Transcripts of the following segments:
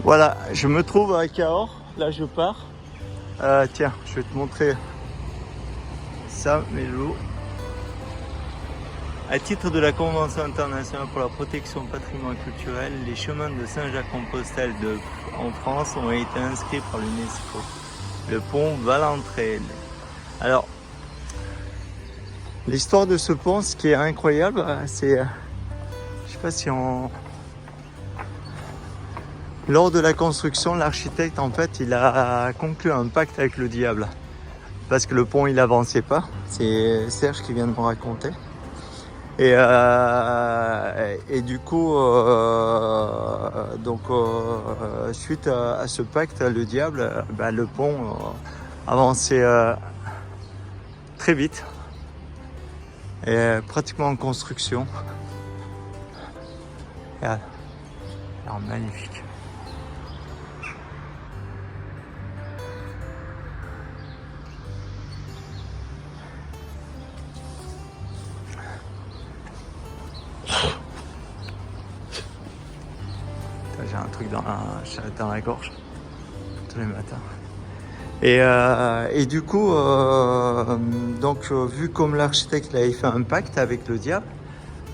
Voilà, je me trouve à Cahors, là je pars. Tiens, je vais te montrer ça, mes loulous. À titre de la Convention internationale pour la protection du patrimoine culturel, les chemins de Saint-Jacques-Compostelle en France ont été inscrits par l'UNESCO. Le pont Valentrel. Alors, l'histoire de ce pont, ce qui est incroyable, c'est, je sais pas si on... Lors de la construction, l'architecte, en fait, il a conclu un pacte avec le diable. Parce que le pont, il avançait pas. C'est Serge qui vient de me raconter. Et du coup, suite à ce pacte, le diable, le pont avançait très vite. Et pratiquement en construction. Regarde. Alors, magnifique. J'ai un truc dans la gorge tous les matins. Et du coup, vu comme l'architecte avait fait un pacte avec le diable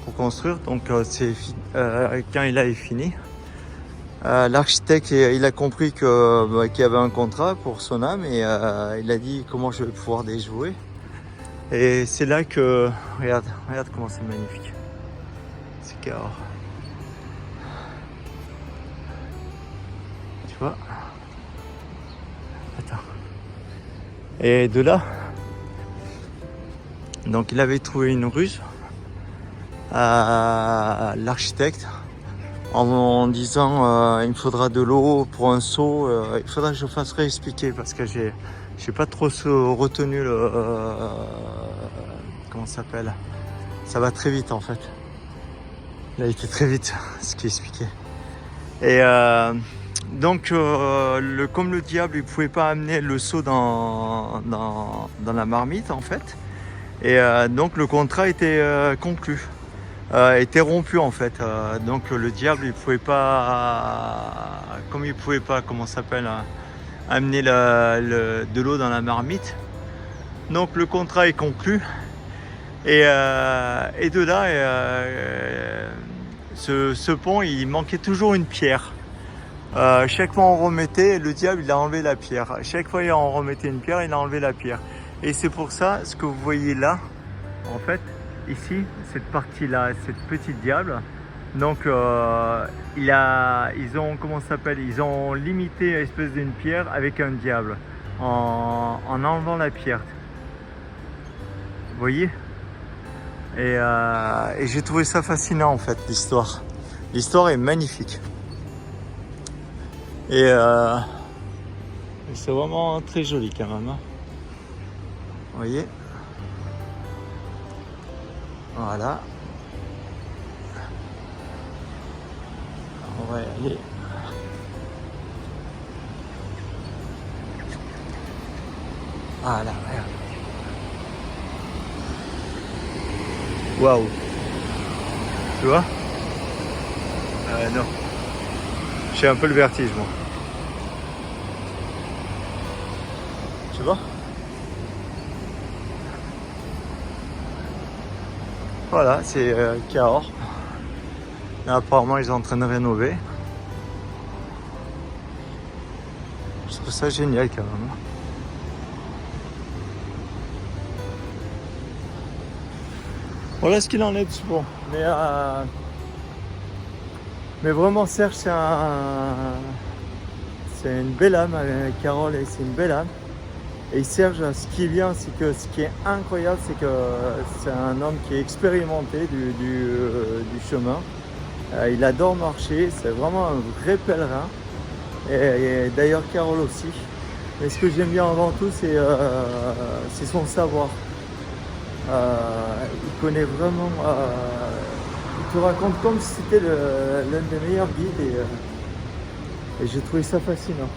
pour construire, donc quand il avait fini, l'architecte il a compris qu'il y avait un contrat pour son âme et il a dit comment je vais pouvoir déjouer. Et c'est là que regarde comment c'est magnifique. C'est Cahors. Tu vois? Attends. Et de là, donc il avait trouvé une ruse à l'architecte en disant il me faudra de l'eau pour un seau. Il faudra que je fasse réexpliquer parce que j'ai pas trop retenu le comment ça s'appelle. Ça va très vite en fait. Il a été très vite ce qui expliquait. Et comme le diable, il pouvait pas amener le seau dans la marmite en fait. Et donc le contrat était conclu, était rompu en fait. Donc le diable, il pouvait pas, comment ça s'appelle, amener de l'eau dans la marmite. Donc le contrat est conclu. Et de là, ce pont, il manquait toujours une pierre. Chaque fois on remettait, le diable il a enlevé la pierre. Chaque fois on remettait une pierre, il a enlevé la pierre. Et c'est pour ça, ce que vous voyez là, en fait, ici, cette partie-là, cette petite diable, donc ils ont limité l'espèce d'une pierre avec un diable, en enlevant la pierre. Vous voyez? Et j'ai trouvé ça fascinant en fait, l'histoire. L'histoire est magnifique. Et c'est vraiment très joli quand même. Hein. Vous voyez? Voilà. On va y aller. Voilà, regarde. Waouh! Tu vois? Non. J'ai un peu le vertige, moi. Tu vois? Voilà, c'est Cahors. Là, apparemment, ils sont en train de rénover. Je trouve ça génial quand même. Voilà ce qu'il en est de ce pont. Mais vraiment, Serge, c'est une belle âme. Carole, c'est une belle âme. Et Serge, ce qui est incroyable, c'est que c'est un homme qui est expérimenté du chemin. Il adore marcher, c'est vraiment un vrai pèlerin. Et d'ailleurs, Carole aussi. Mais ce que j'aime bien avant tout, c'est son savoir. Il connaît vraiment. Il te raconte comme si c'était l'un des meilleurs guides. Et j'ai trouvé ça fascinant.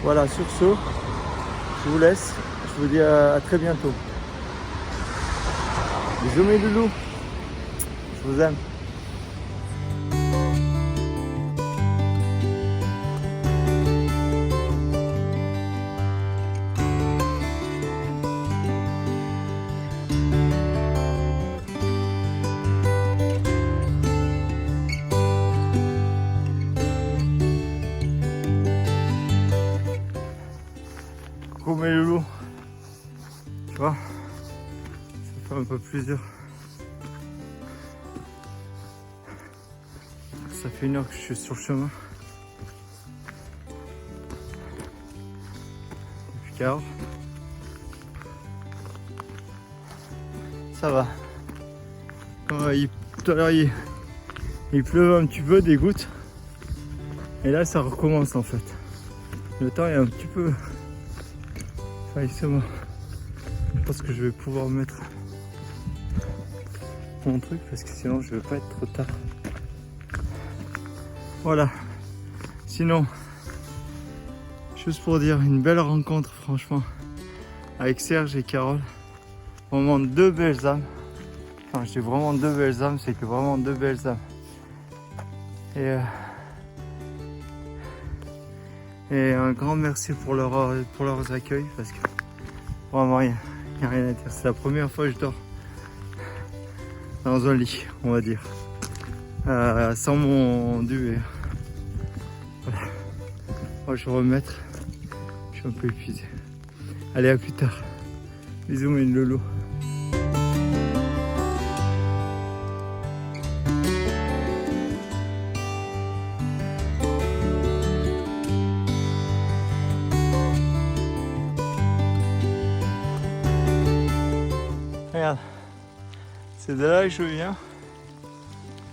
Voilà, sur ce, je vous laisse. Je vous dis à très bientôt. Bisous mes loulous. Je vous aime. mes loulous. Tu vois, ça fait un peu plus dur. Ça fait 1 heure que je suis sur le chemin. Depuis Cahors. Ça va. Tout à l'heure il pleut un petit peu, des gouttes. Et là ça recommence en fait. Le temps est un petit peu... Enfin, c'est bon. Je pense que je vais pouvoir mettre mon truc parce que sinon je vais pas être trop tard. Voilà. Sinon, juste pour dire, une belle rencontre franchement avec Serge et Carole. Vraiment 2 belles âmes. Enfin, je dis vraiment 2 belles âmes, c'est que vraiment 2 belles âmes. Et un grand merci pour leurs accueils parce que vraiment il n'y a rien à dire. C'est la première fois que je dors dans un lit, on va dire, sans mon duvet. Voilà. Moi je vais remettre, je suis un peu épuisé. Allez, à plus tard. Bisous mes loulous. Regarde, c'est de là que je viens.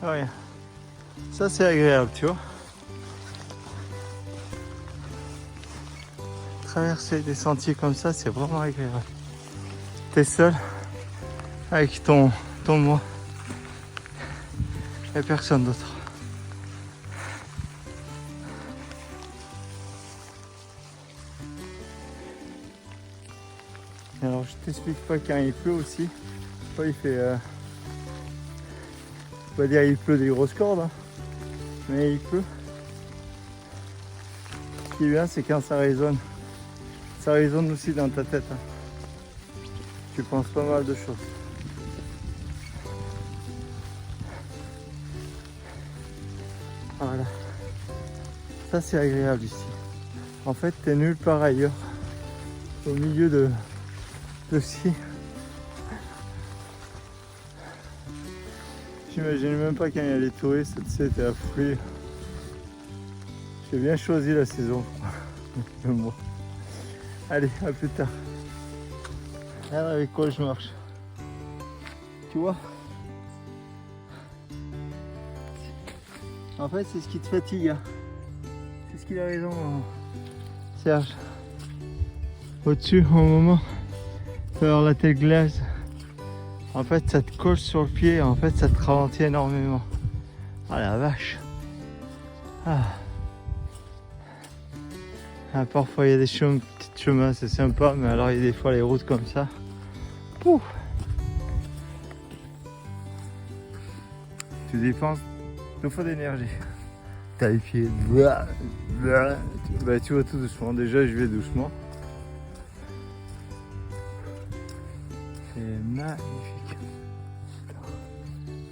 Oh, regarde. Ça c'est agréable, tu vois. Traverser des sentiers comme ça, c'est vraiment agréable. T'es seul avec ton moi et personne d'autre. Alors je t'explique pas quand il pleut aussi. Pas il fait on va dire il pleut des grosses cordes, hein, mais il pleut. Ce qui est bien c'est quand ça résonne. Ça résonne aussi dans ta tête. Hein. Tu penses pas mal de choses. Voilà. Ça c'est agréable ici. En fait t'es nulle part ailleurs. Au milieu de ci. J'imagine même pas quand il y a les touristes, tu sais, t'es affouillé. J'ai bien choisi la saison. Moi. Allez, à plus tard. Regarde avec quoi je marche. Tu vois? En fait, c'est ce qui te fatigue. Hein. C'est ce qu'il a raison, Serge. Au-dessus, au moment, alors la tête glace. En fait, ça te colle sur le pied. En fait, ça te ralentit énormément. Ah la vache. Ah. Ah, parfois, il y a des petits chemins, c'est sympa. Mais alors, il y a des fois les routes comme ça. Pouf. Tu dépenses 2 fois d'énergie. T'as les pieds. Bah, tu vas tout doucement. Déjà, je vais doucement. C'est magnifique.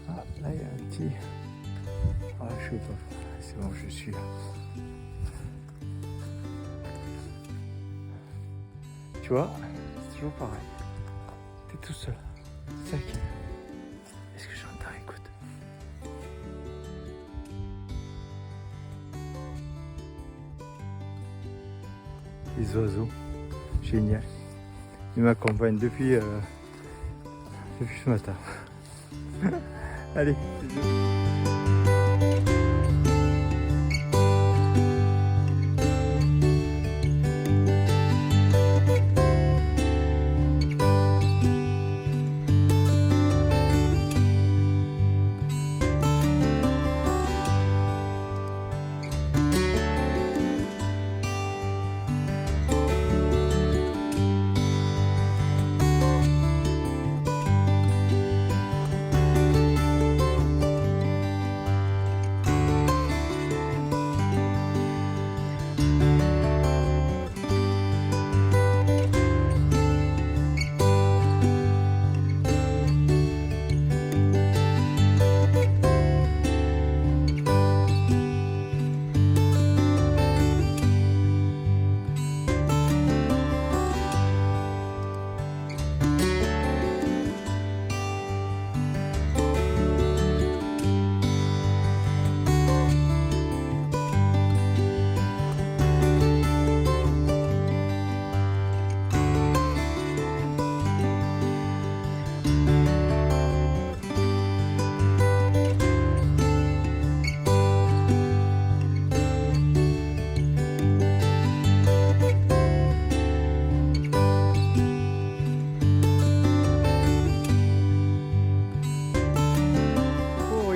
Ah, là, il y a un petit... Ah, je sais pas. C'est bon, je suis là. Tu vois, c'est toujours pareil. T'es tout seul. C'est ça qui est... Est-ce que j'entends? Écoute. Les oiseaux. Génial. Ils m'accompagnent depuis ce matin. Allez, bisous.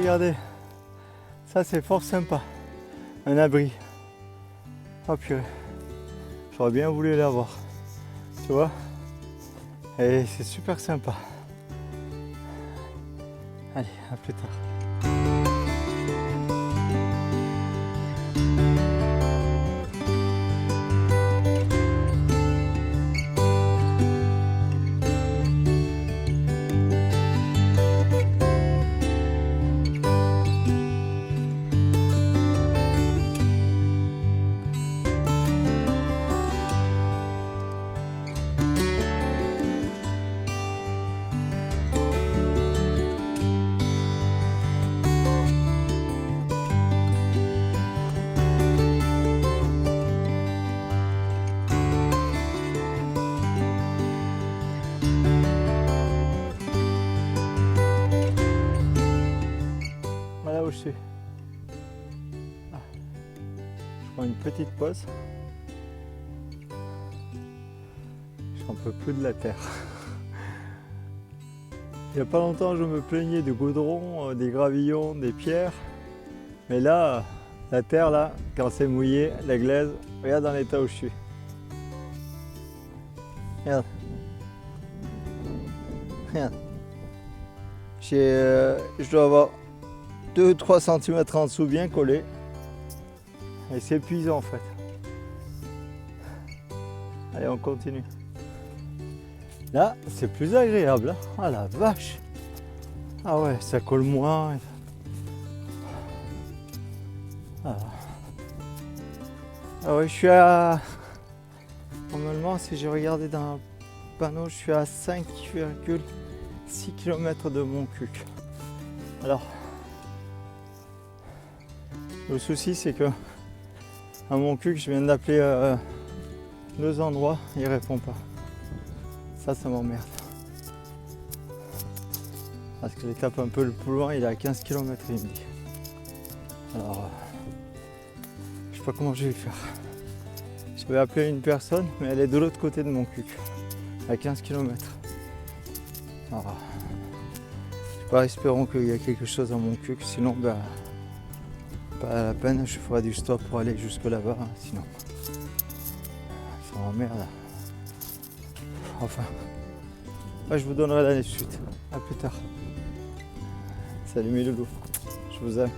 regardez. Ça c'est fort sympa. Un abri. Oh purée. J'aurais bien voulu l'avoir. Tu vois? Et c'est super sympa. Allez, à plus tard. Voilà où je suis. Ah. Je prends une petite pause. J'en peux plus de la terre. Il n'y a pas longtemps, je me plaignais du goudron, des gravillons, des pierres. Mais là, la terre, là, quand c'est mouillé, la glaise, regarde dans l'état où je suis. Regarde. Regarde. Je dois avoir 2-3 cm en dessous bien collé. Et c'est épuisant en fait. Allez, on continue. Là, c'est plus agréable. Hein. Ah la vache! Ah ouais, ça colle moins. Ah ouais, je suis à... Normalement, si j'ai regardé dans un panneau, je suis à 5,6 km de Montcuq. Alors, le souci, c'est que à Montcuq, je viens d'appeler 2 endroits, il ne répond pas. Ça m'emmerde. Parce que l'étape un peu le plus loin, il est à 15 km, il me dit. Alors, je sais pas comment je vais faire. J'avais appelé une personne, mais elle est de l'autre côté de Montcuq, à 15 km. Alors, je sais pas, espérons qu'il y a quelque chose à Montcuq, sinon, ben, pas la peine, je ferai du stop pour aller jusque là-bas, hein, sinon ça m'emmerde. Enfin, je vous donnerai la suite. À plus tard. Salut mes loulous, je vous aime.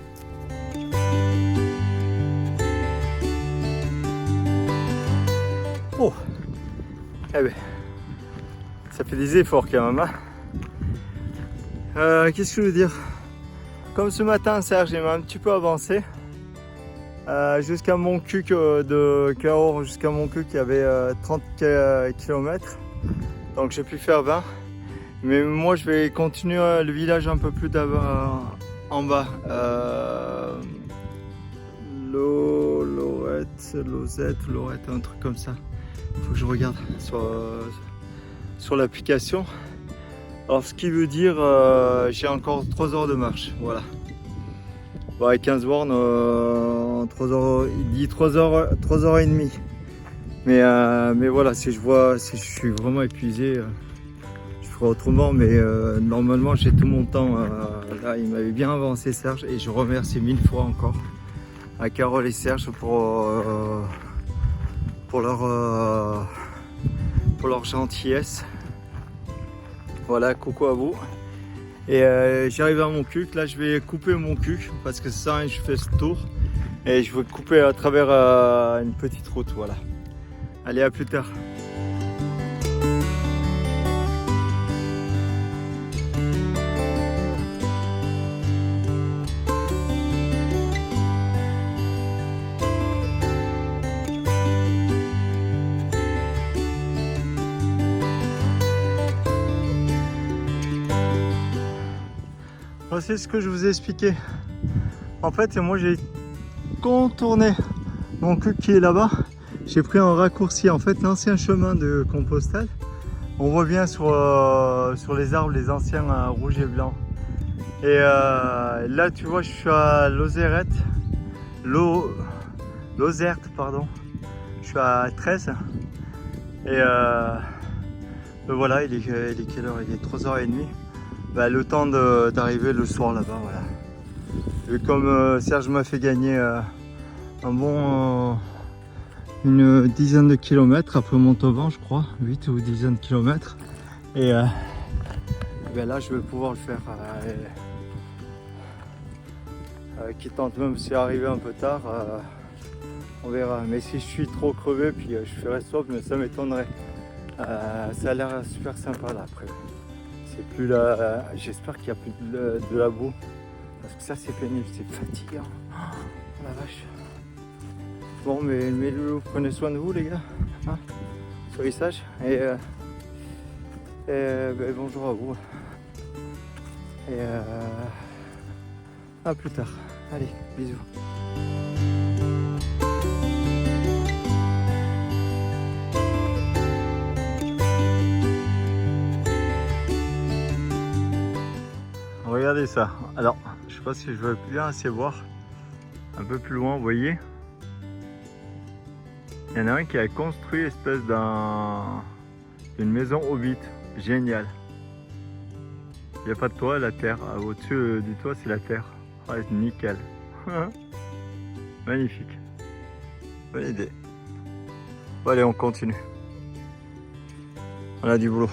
Oh, eh ben, ça fait des efforts quand même. Hein. Qu'est-ce que je veux dire? Comme ce matin, Serge, il m'a un petit peu avancé. Jusqu'à Montcuq de Cahors jusqu'à Montcuq, il y avait 30 km. Donc j'ai pu faire 20. Mais moi, je vais continuer le village un peu plus en bas. Lorette, un truc comme ça. Il faut que je regarde sur l'application. Alors, ce qui veut dire j'ai encore 3 heures de marche. Voilà. Bon, avec 15 bornes, 3 heures, il dit 3 heures et demie. Mais voilà, si je suis vraiment épuisé, je ferai autrement. Mais normalement, j'ai tout mon temps. Là, il m'avait bien avancé, Serge, et je remercie 1000 fois encore à Carole et Serge pour leur gentillesse. Voilà, coucou à vous. Et j'arrive à Montcuq. Là, je vais couper Montcuq parce que ça, je fais ce tour et je vais couper à travers une petite route. Voilà. Allez, à plus tard. C'est ce que je vous ai expliqué. En fait, moi j'ai contourné Montcuq qui est là-bas. J'ai pris un raccourci, en fait, l'ancien chemin de Compostelle. On voit bien sur les arbres les anciens rouges et blancs. Et là, tu vois, je suis à Lozerte, pardon. Je suis à 13. Et voilà, il est quelle heure? Il est 3h30. Bah, le temps d'arriver le soir là-bas, voilà. Et comme Serge m'a fait gagner une dizaine de kilomètres après Montauban, je crois, 8 ou 10 de kilomètres. Et ben là, je vais pouvoir le faire. Qui tente même si arrivé un peu tard, on verra. Mais si je suis trop crevé, puis je ferai stop, mais ça m'étonnerait. Ça a l'air super sympa là après. C'est plus là. J'espère qu'il n'y a plus de la boue. Parce que ça c'est pénible, c'est fatigant. Oh la vache. Bon mais mes loulous, prenez soin de vous les gars. Hein, soyez sages. Et ben, bonjour à vous. Et à plus tard. Allez, bisous. Regardez ça. Alors, je sais pas si je vais bien assez voir. Un peu plus loin, vous voyez. Il y en a un qui a construit espèce d'une maison hobbit. Génial. Il n'y a pas de toit, la terre. Au-dessus du toit, c'est la terre. Ouais, nickel. Magnifique. Bonne idée. Bon, allez, on continue. On a du boulot.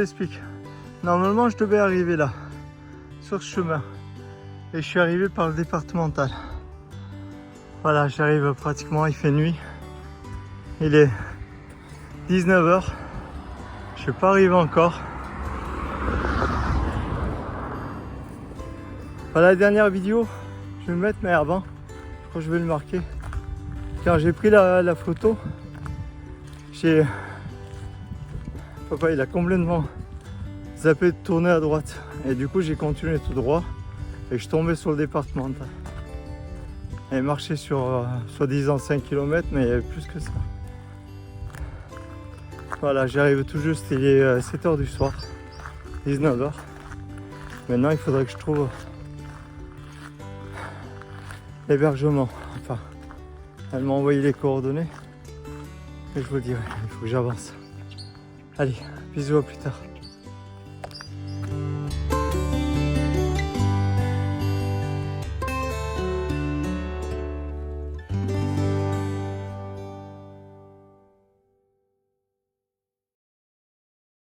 Explique. Normalement je devais arriver là sur ce chemin et je suis arrivé par le départemental. Voilà, j'arrive pratiquement, il fait nuit, il est 19 h, je suis pas arrivé encore. Voilà la dernière vidéo, je vais me mettre, mais avant je crois que je vais le marquer. Quand j'ai pris la photo, papa il a complètement zappé de tourner à droite et du coup j'ai continué tout droit et je suis tombé sur le départemental et marché sur soi-disant 5 km mais il y avait plus que ça. Voilà, j'arrive tout juste, il est 7 h du soir, 19 h. Maintenant il faudrait que je trouve l'hébergement. Enfin, elle m'a envoyé les coordonnées et je vous le dirai, il faut que j'avance. Allez, bisous, à plus tard.